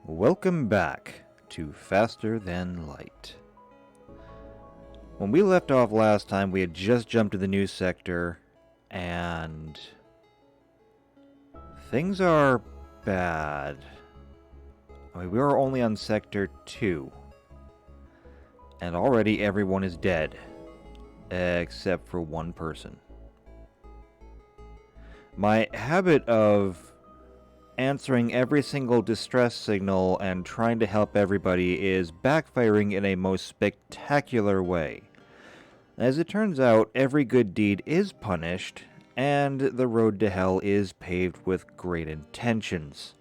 Welcome back to Faster Than Light. When we left off last time, we had just jumped to the new sector, and things are bad. I mean, we are only on Sector 2, and already everyone is dead, except for one person. My habit of answering every single distress signal and trying to help everybody is backfiring in a most spectacular way. As it turns out, every good deed is punished, and the road to hell is paved with great intentions.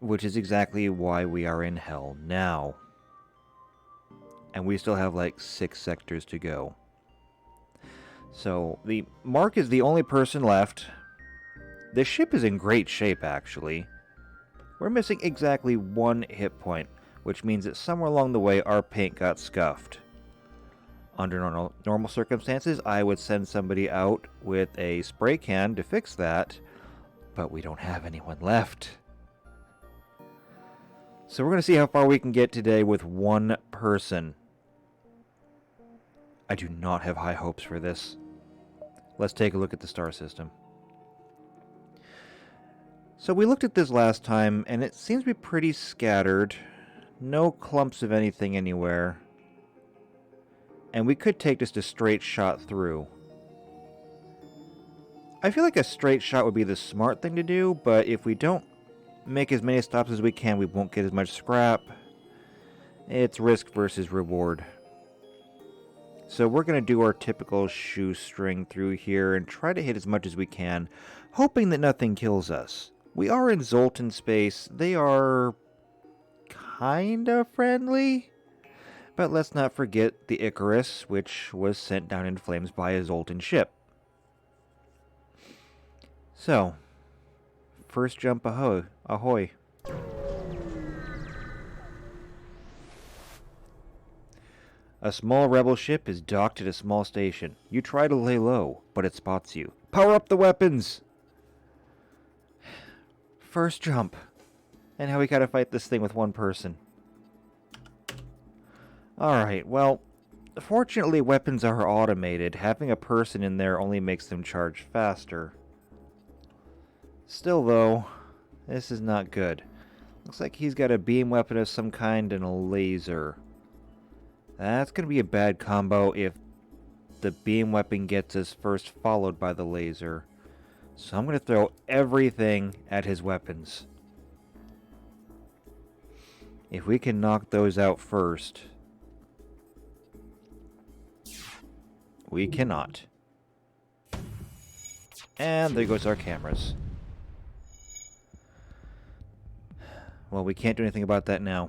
Which is exactly why we are in hell now. And we still have like 6 sectors to go. So, the Mark is the only person left. The ship is in great shape, actually. We're missing exactly 1 hit point, which means that somewhere along the way our paint got scuffed. Under normal circumstances, I would send somebody out with a spray can to fix that, but we don't have anyone left. So we're going to see how far we can get today with 1 person. I do not have high hopes for this. Let's take a look at the star system. So we looked at this last time, and it seems to be pretty scattered. No clumps of anything anywhere. And we could take just a straight shot through. I feel like a straight shot would be the smart thing to do, but if we don't make as many stops as we can, we won't get as much scrap. It's risk versus reward. So we're going to do our typical shoestring through here and try to hit as much as we can, hoping that nothing kills us. We are in Zoltan space. They are kinda friendly. But let's not forget the Icarus, which was sent down in flames by a Zoltan ship. So, first jump ahoy. A small rebel ship is docked at a small station. You try to lay low, but it spots you. Power up the weapons! First jump. And now we gotta fight this thing with 1 person. Alright, well, fortunately weapons are automated. Having a person in there only makes them charge faster. Still though, this is not good. Looks like he's got a beam weapon of some kind and a laser. That's gonna be a bad combo if the beam weapon gets us first, followed by the laser. So I'm going to throw everything at his weapons. If we can knock those out first. We cannot. And there goes our cameras. Well, we can't do anything about that now.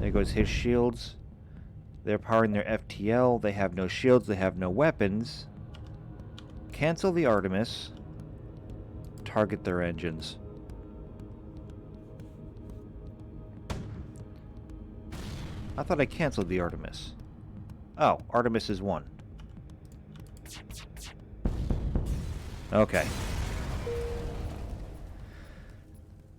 There goes his shields. They're powering their FTL. They have no shields. They have no weapons. Cancel the Artemis. Target their engines. I thought I canceled the Artemis. Oh, Artemis is 1. Okay.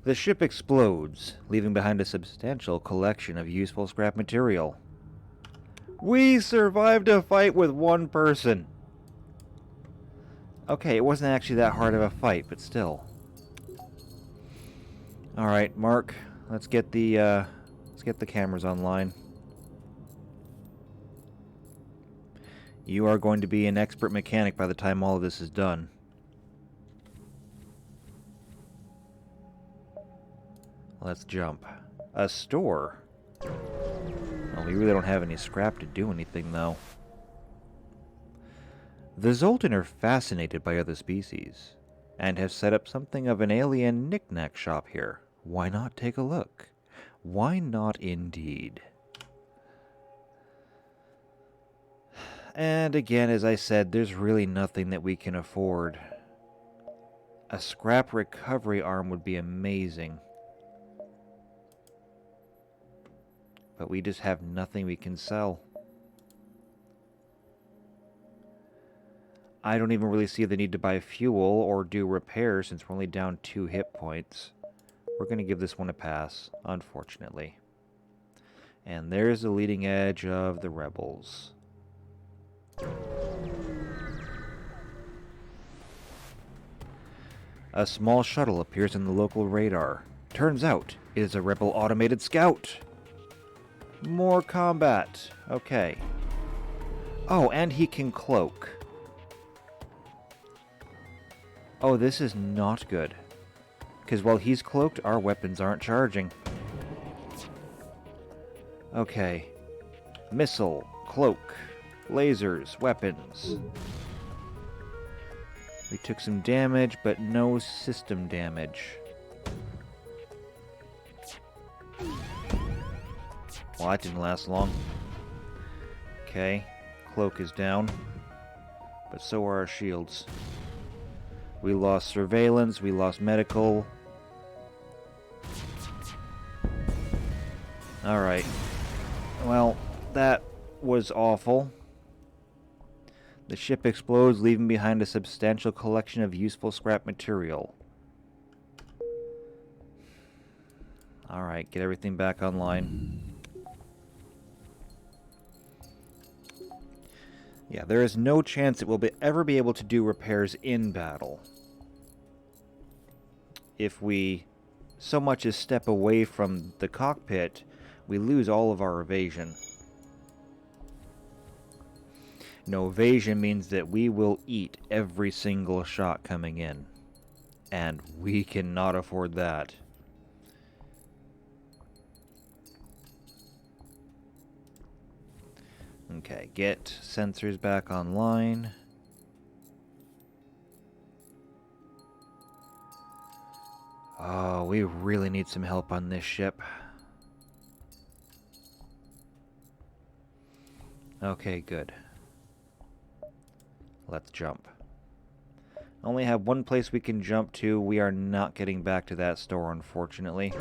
The ship explodes, leaving behind a substantial collection of useful scrap material. We survived a fight with 1 person. Okay, it wasn't actually that hard of a fight, but still. Alright, Mark, let's get the cameras online. You are going to be an expert mechanic by the time all of this is done. Let's jump. A store. Well, we really don't have any scrap to do anything, though. The Zoltan are fascinated by other species, and have set up something of an alien knick-knack shop here. Why not take a look? Why not indeed? And again, as I said, there's really nothing that we can afford. A scrap recovery arm would be amazing. But we just have nothing we can sell. I don't even really see the need to buy fuel or do repairs since we're only down 2 hit points. We're going to give this one a pass, unfortunately. And there's the leading edge of the rebels. A small shuttle appears in the local radar. Turns out, it is a rebel automated scout. More combat. Okay. Oh, and he can cloak. Oh, this is not good. Because while he's cloaked, our weapons aren't charging. Okay. Missile, cloak, lasers, weapons. We took some damage, but no system damage. Well, that didn't last long. Okay. Cloak is down. But so are our shields. We lost surveillance, we lost medical. Alright. Well, that was awful. The ship explodes, leaving behind a substantial collection of useful scrap material. Alright, get everything back online. Yeah, there is no chance it will ever be able to do repairs in battle. If we so much as step away from the cockpit, we lose all of our evasion. No, evasion means that we will eat every single shot coming in. And we cannot afford that. Okay, get sensors back online. Oh, we really need some help on this ship. Okay, good. Let's jump. Only have one place we can jump to. We are not getting back to that store, unfortunately.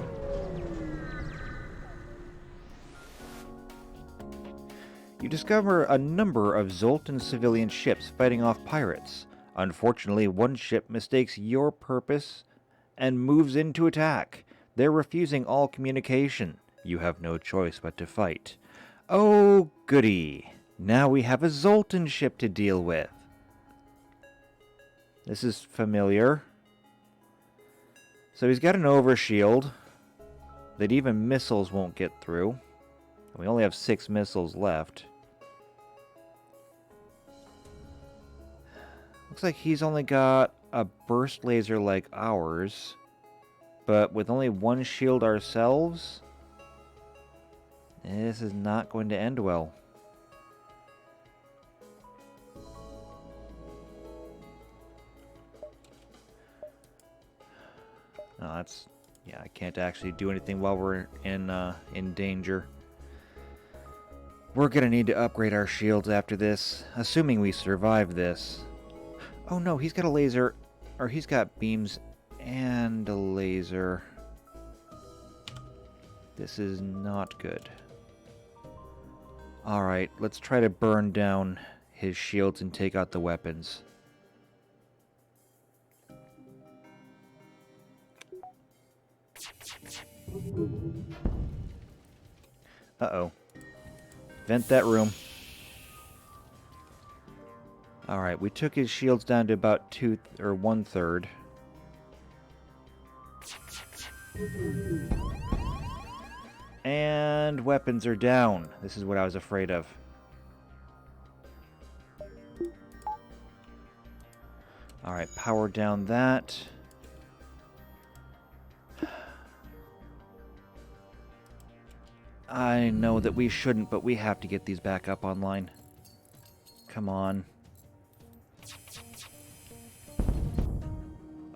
You discover a number of Zoltan civilian ships fighting off pirates. Unfortunately, one ship mistakes your purpose and moves in to attack. They're refusing all communication. You have no choice but to fight. Oh, goody. Now we have a Zoltan ship to deal with. This is familiar. So he's got an overshield that even missiles won't get through. We only have 6 missiles left. Looks like he's only got a burst laser like ours, but with only 1 shield ourselves, this is not going to end well. No, that's... yeah, I can't actually do anything while we're in danger. We're gonna need to upgrade our shields after this, assuming we survive this. Oh no, he's got a laser, or he's got beams and a laser. This is not good. Alright, let's try to burn down his shields and take out the weapons. Uh-oh. Vent that room. Alright, we took his shields down to about 1/3. And weapons are down. This is what I was afraid of. Alright, power down that. I know that we shouldn't, but we have to get these back up online. Come on.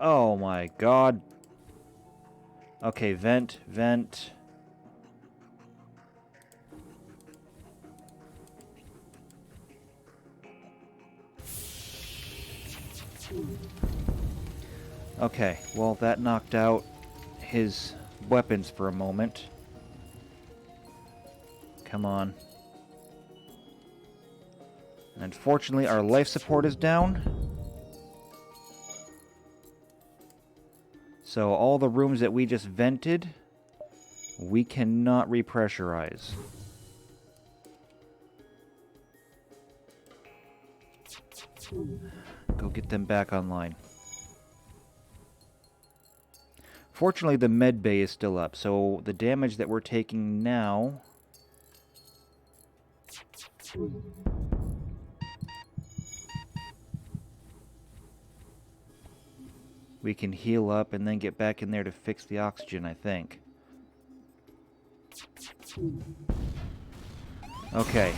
Oh my god. Okay, vent, vent. Okay, well that knocked out his weapons for a moment. Come on. Unfortunately, our life support is down. So all the rooms that we just vented, we cannot repressurize. Go get them back online. Fortunately, the med bay is still up, so the damage that we're taking now... we can heal up and then get back in there to fix the oxygen, I think. Okay.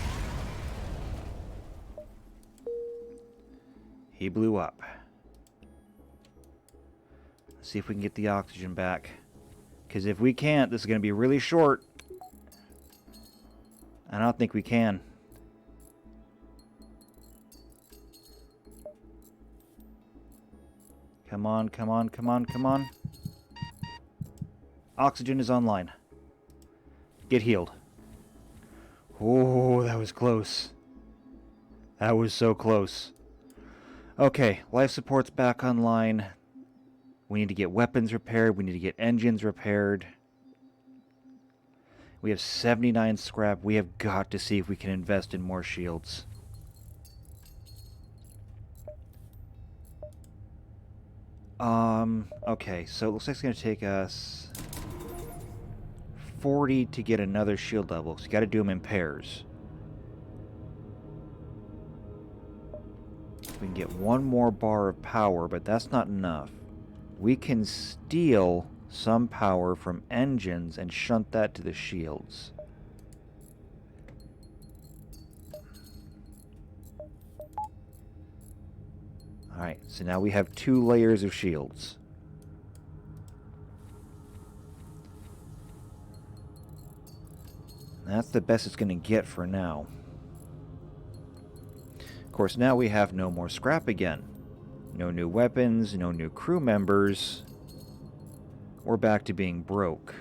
He blew up. Let's see if we can get the oxygen back. Because if we can't, this is going to be really short. I don't think we can. Come on, come on, come on, come on. Oxygen is online. Get healed. Oh, that was close. That was so close. Okay, life support's back online. We need to get weapons repaired. We need to get engines repaired. We have 79 scrap. We have got to see if we can invest in more shields. Okay, so it looks like it's going to take us 40 to get another shield level. So you got to do them in pairs. We can get one more bar of power, but that's not enough. We can steal some power from engines and shunt that to the shields. Alright, so now we have 2 layers of shields. That's the best it's going to get for now. Of course, now we have no more scrap again. No new weapons, no new crew members. We're back to being broke.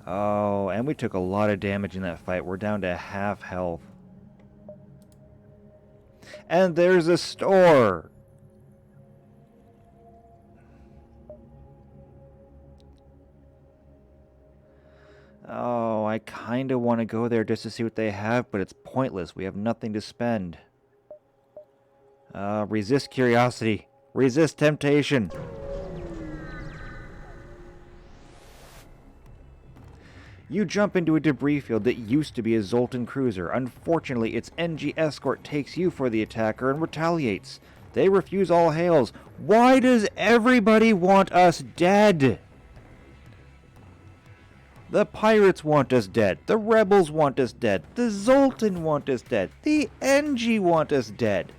Oh, and we took a lot of damage in that fight. We're down to half health. And there's a store! Oh, I kind of want to go there just to see what they have, but it's pointless. We have nothing to spend. Resist curiosity. Resist temptation. You jump into a debris field that used to be a Zoltan cruiser. Unfortunately, its NG escort takes you for the attacker and retaliates. They refuse all hails. Why does everybody want us dead? The pirates want us dead. The rebels want us dead. The Zoltan want us dead. The NG want us dead.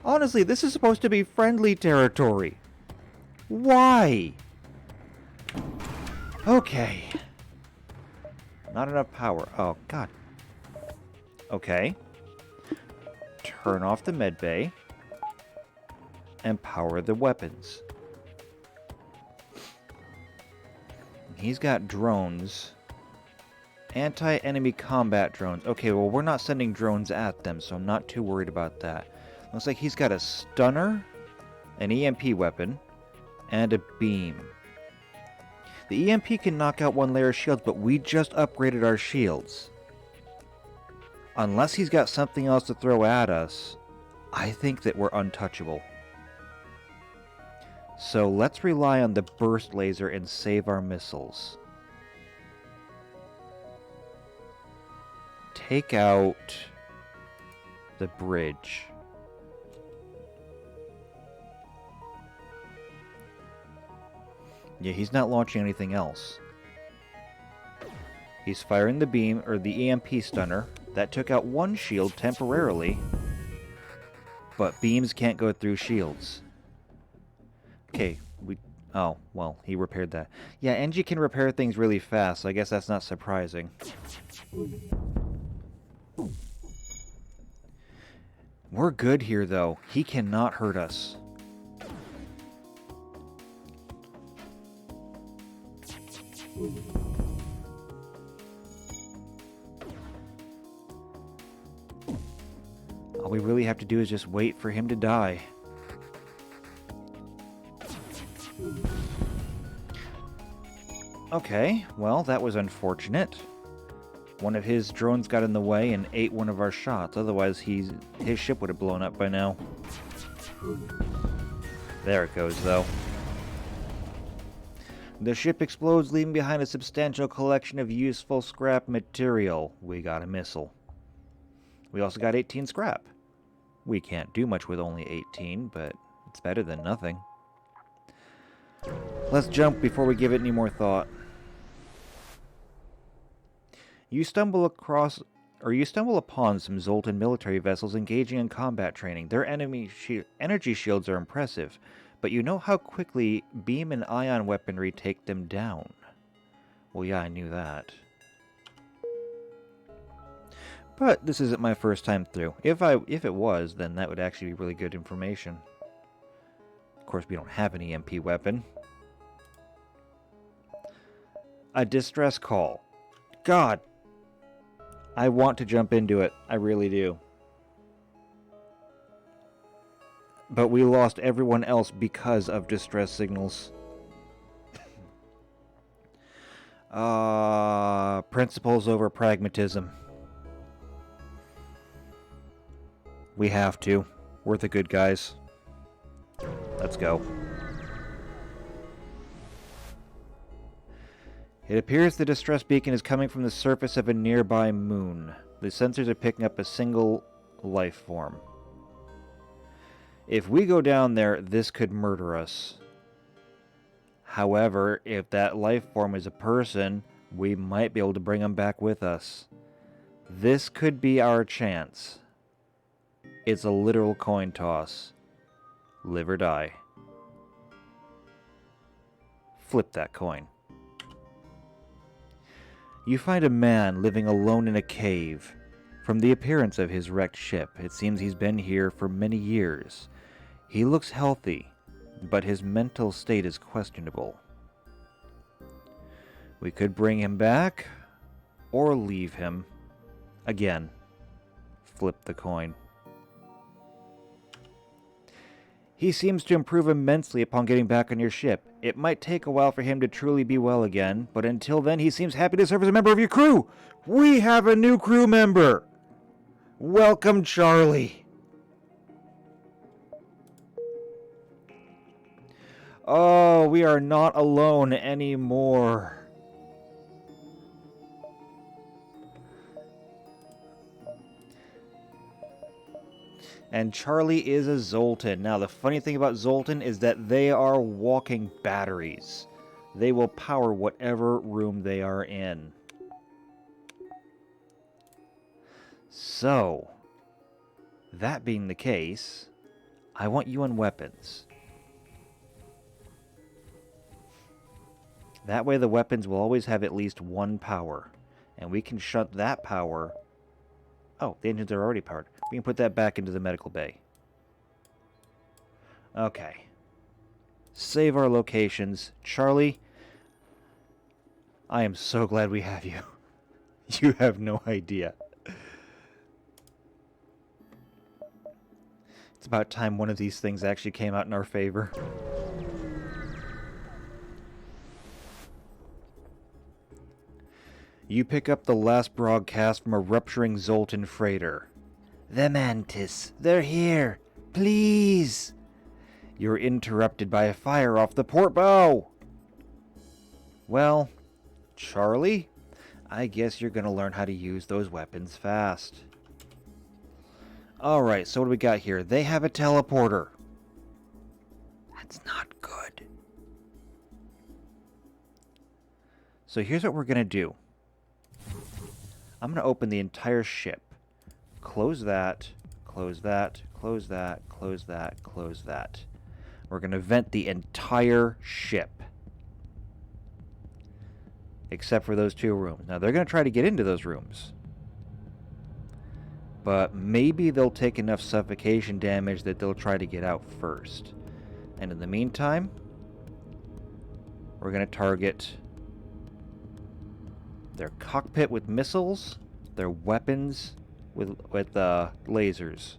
Honestly, this is supposed to be friendly territory. Why? Okay. Not enough power. Oh, God. Okay. Turn off the med bay. And power the weapons. He's got drones. Anti-enemy combat drones. Okay, well, we're not sending drones at them, so I'm not too worried about that. Looks like he's got a stunner, an EMP weapon, and a beam. The EMP can knock out 1 layer of shields, but we just upgraded our shields. Unless he's got something else to throw at us, I think that we're untouchable. So let's rely on the burst laser and save our missiles. Take out the bridge. Yeah, he's not launching anything else. He's firing the beam, or the EMP stunner. That took out 1 shield temporarily. But beams can't go through shields. Okay, oh, well, he repaired that. Yeah, NG can repair things really fast, so I guess that's not surprising. We're good here, though. He cannot hurt us. we really have to do is just wait for him to die. Okay, well, that was unfortunate. One of his drones got in the way and ate one of our shots. Otherwise, his ship would have blown up by now. There it goes, though. The ship explodes, leaving behind a substantial collection of useful scrap material. We got a missile. We also got 18 scrap. We can't do much with only 18, but it's better than nothing. Let's jump before we give it any more thought. You stumble upon some Zoltan military vessels engaging in combat training. Their energy shields are impressive, but you know how quickly beam and ion weaponry take them down. Well, yeah, I knew that. But this isn't my first time through. If it was, then that would actually be really good information. Of course, we don't have an EMP weapon. A distress call. God! I want to jump into it. I really do. But we lost everyone else because of distress signals. Principles over pragmatism. We have to. We're the good guys. Let's go. It appears the distress beacon is coming from the surface of a nearby moon. The sensors are picking up a single life form. If we go down there, this could murder us. However, if that life form is a person, we might be able to bring them back with us. This could be our chance. It's a literal coin toss. Live or die. Flip that coin. You find a man living alone in a cave. From the appearance of his wrecked ship, it seems he's been here for many years. He looks healthy, but his mental state is questionable. We could bring him back, or leave him. Again, flip the coin. He seems to improve immensely upon getting back on your ship. It might take a while for him to truly be well again, but until then he seems happy to serve as a member of your crew. We have a new crew member. Welcome, Charlie. Oh, we are not alone anymore. And Charlie is a Zoltan. Now, the funny thing about Zoltan is that they are walking batteries. They will power whatever room they are in. So, that being the case, I want you on weapons. That way the weapons will always have at least one power. And we can shut that power... Oh, the engines are already powered. We can put that back into the medical bay. Okay. Save our locations. Charlie, I am so glad we have you. You have no idea. It's about time one of these things actually came out in our favor. You pick up the last broadcast from a rupturing Zoltan freighter. The Mantis, they're here. Please. You're interrupted by a fire off the port bow. Well, Charlie, I guess you're going to learn how to use those weapons fast. Alright, so what do we got here? They have a teleporter. That's not good. So here's what we're going to do. I'm going to open the entire ship. Close that, close that, close that, close that, close that. We're going to vent the entire ship. Except for those two rooms. Now, they're going to try to get into those rooms. But maybe they'll take enough suffocation damage that they'll try to get out first. And in the meantime, we're going to target their cockpit with missiles, their weapons with lasers.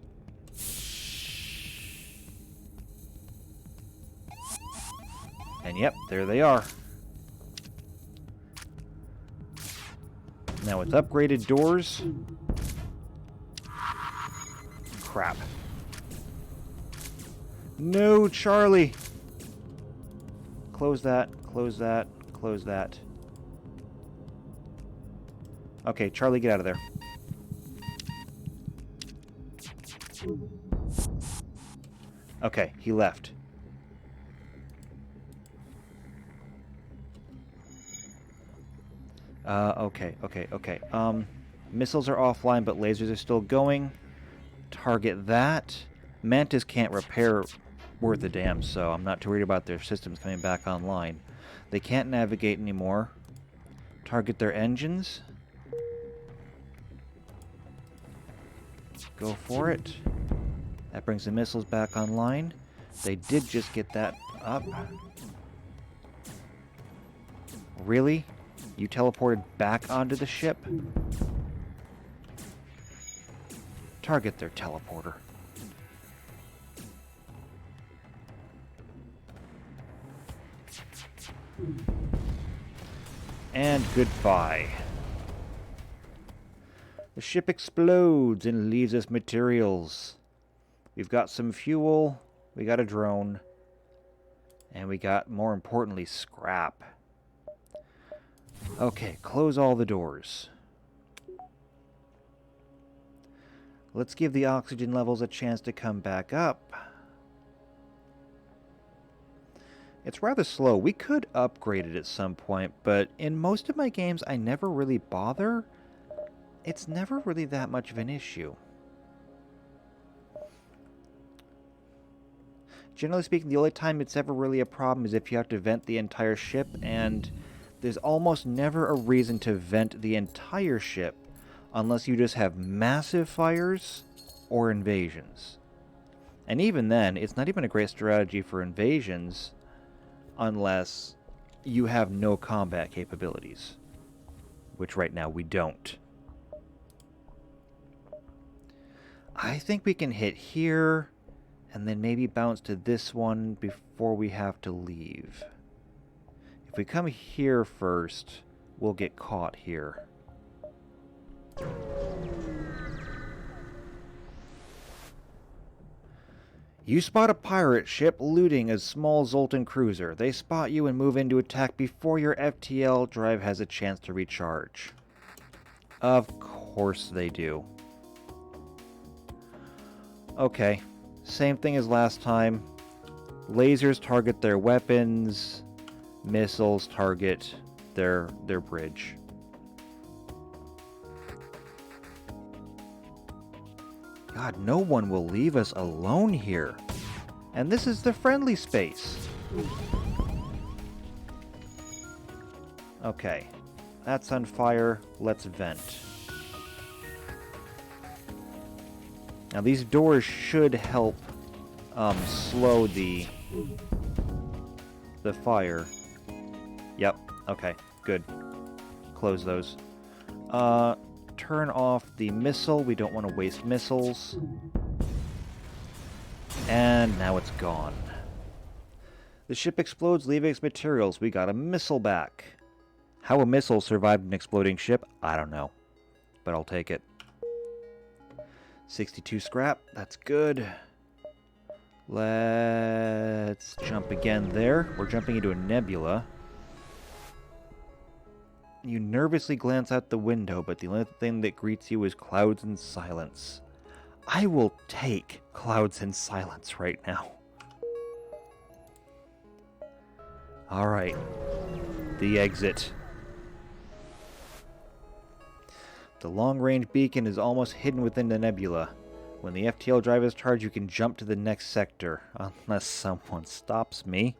And yep, there they are. Now with upgraded doors... Crap. No, Charlie! Close that, close that, close that. Okay, Charlie, get out of there. Okay, he left. Okay. Missiles are offline, but lasers are still going. Target that. Mantis can't repair worth a damn, so I'm not too worried about their systems coming back online. They can't navigate anymore. Target their engines. Go for it. That brings the missiles back online. They did just get that up. Really? You teleported back onto the ship? Target their teleporter. And goodbye. The ship explodes and leaves us materials. We've got some fuel, we got a drone, and we got, more importantly, scrap. Okay, close all the doors. Let's give the oxygen levels a chance to come back up. It's rather slow. We could upgrade it at some point, but in most of my games I never really bother. It's never really that much of an issue. Generally speaking, the only time it's ever really a problem is if you have to vent the entire ship, and there's almost never a reason to vent the entire ship unless you just have massive fires or invasions. And even then, it's not even a great strategy for invasions unless you have no combat capabilities, which right now we don't. I think we can hit here and then maybe bounce to this one before we have to leave. If we come here first, we'll get caught here. You spot a pirate ship looting a small Zoltan cruiser. They spot you and move in to attack before your FTL drive has a chance to recharge. Of course they do. Okay, same thing as last time. Lasers target their weapons, missiles target their bridge. God, no one will leave us alone here. And this is the friendly space. Okay, that's on fire. Let's vent. Now these doors should help slow the fire. Yep, okay, good. Close those. Turn off the missile. We don't want to waste missiles. And now it's gone. The ship explodes, leaving its materials. We got a missile back. How a missile survived an exploding ship, I don't know. But I'll take it. 62 scrap, that's good. Let's jump again there. We're jumping into a nebula. You nervously glance out the window, but the only thing that greets you is clouds and silence. I will take clouds and silence right now. Alright. The exit. The long-range beacon is almost hidden within the nebula. When the FTL drive is charged, you can jump to the next sector. Unless someone stops me.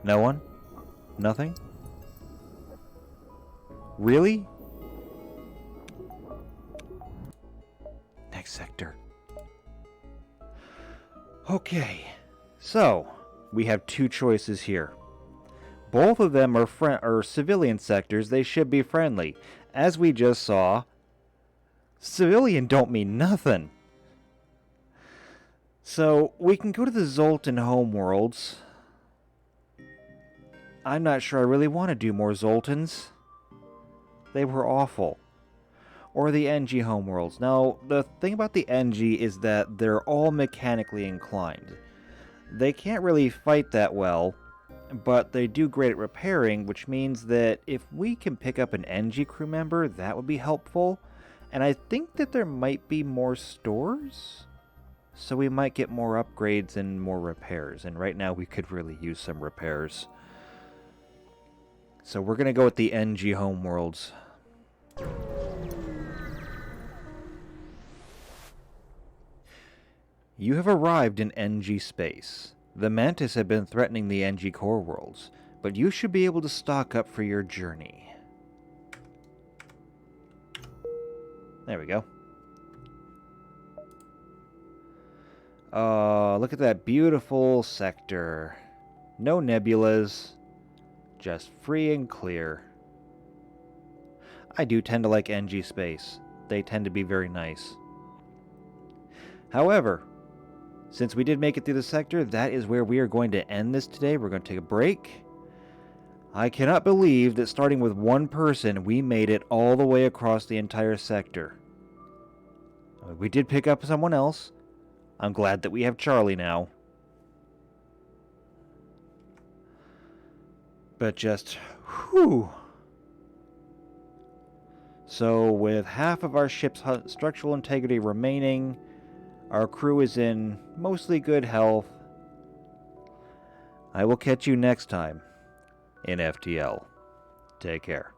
No one? Nothing? Really? Next sector. Okay. So, we have two choices here. Both of them are civilian sectors. They should be friendly. As we just saw, Civilian don't mean nothing. So, we can go to the Zoltan homeworlds. I'm not sure I really want to do more Zoltans. They were awful. Or the NG homeworlds. Now, the thing about the NG is that they're all mechanically inclined. They can't really fight that well, but they do great at repairing, which means that if we can pick up an NG crew member, that would be helpful. And I think that there might be more stores, so we might get more upgrades and more repairs. And right now we could really use some repairs. So we're going to go with the NG homeworlds. You have arrived in NG space. The Mantis have been threatening the NG core worlds, but you should be able to stock up for your journey. There we go. Look at that beautiful sector. No nebulas, just free and clear. I do tend to like NG space. They tend to be very nice. However, since we did make it through the sector, that is where we are going to end this today. We're going to take a break. I cannot believe that starting with one person, we made it all the way across the entire sector. We did pick up someone else. I'm glad that we have Charlie now. But just, whew. So with half of our ship's structural integrity remaining, our crew is in mostly good health. I will catch you next time in FTL. Take care.